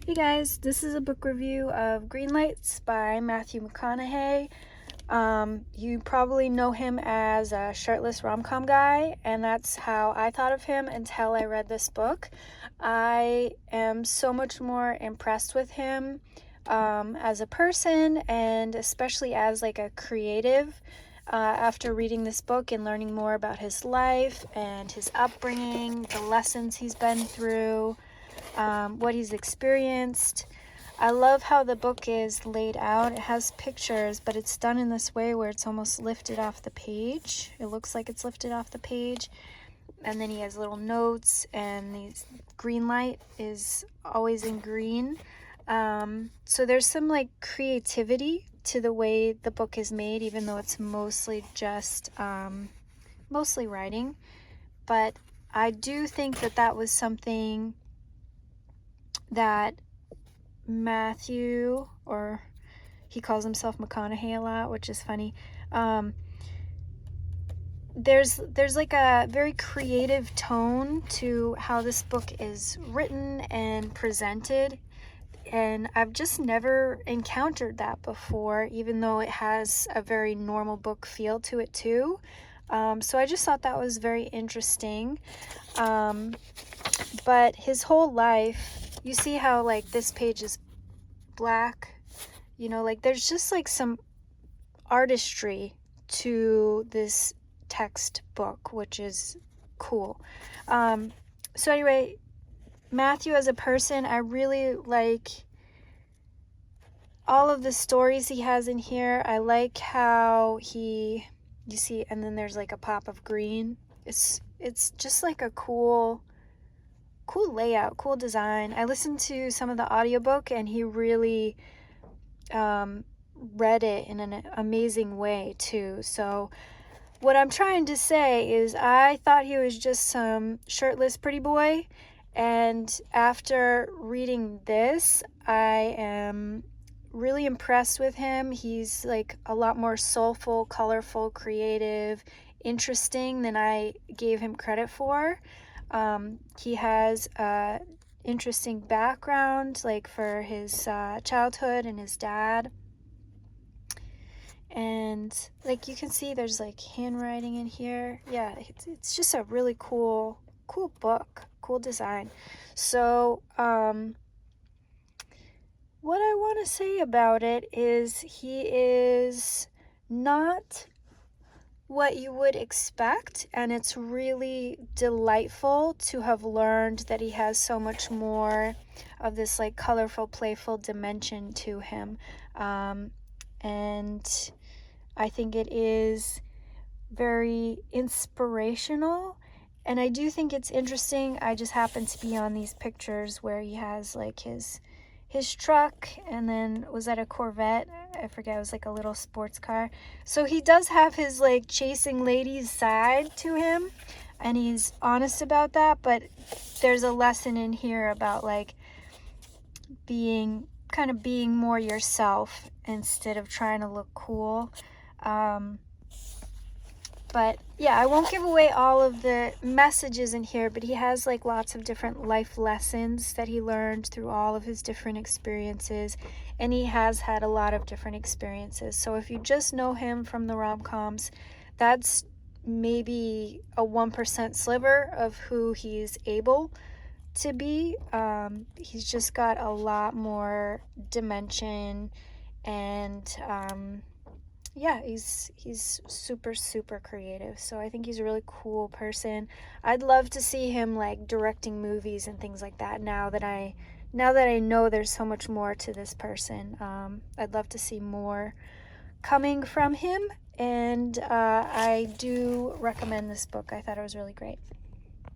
Hey guys, this is a book review of Green Lights by Matthew McConaughey. You probably know him as a shirtless rom-com guy, and that's how I thought of him until I read this book. I am so much more impressed with him as a person, and especially as like a creative. After reading this book and learning more about his life and his upbringing, the lessons he's been through, what he's experienced. I love how the book is laid out. It has pictures, but it's done in this way where it's almost lifted off the page. It looks like it's lifted off the page. And then he has little notes, and the green light is always in green. So there's some like creativity to the way the book is made, even though it's mostly just mostly writing. But I do think that that was something that Matthew, or he calls himself McConaughey a lot, which is funny. There's like a very creative tone to how this book is written and presented, and I've just never encountered that before, even though it has a very normal book feel to it too. So I just thought that was very interesting. But his whole life, you see how like this page is black, like there's just like some artistry to this textbook, which is cool. So anyway, Matthew as a person, I really like all of the stories he has in here. I like how you see, and then there's like a pop of green. It's just like a cool layout, cool design. I listened to some of the audiobook, and he really read it in an amazing way too. So what I'm trying to say is I thought he was just some shirtless pretty boy, and after reading this, I am really impressed with him. He's like a lot more soulful, colorful, creative, interesting than I gave him credit for. He has a interesting background, like for his childhood and his dad. And like you can see, there's like handwriting in here. Yeah, it's just a really cool book, cool design. So what I want to say about it is he is not what you would expect, and it's really delightful to have learned that he has so much more of this like colorful, playful dimension to him. And I think it is very inspirational, and I do think it's interesting. I just happen to be on these pictures where he has like his truck, and then was that a Corvette? I forget, it was like a little sports car. So he does have his like chasing ladies side to him, and he's honest about that, but there's a lesson in here about like being more yourself instead of trying to look cool. But yeah, I won't give away all of the messages in here, but he has like lots of different life lessons that he learned through all of his different experiences, and he has had a lot of different experiences. So if you just know him from the rom-coms, that's maybe a 1% sliver of who he's able to be. He's just got a lot more dimension, and yeah, he's super creative. So I think he's a really cool person. I'd love to see him like directing movies and things like that now that I know there's so much more to this person. I'd love to see more coming from him, and I do recommend this book. I thought it was really great.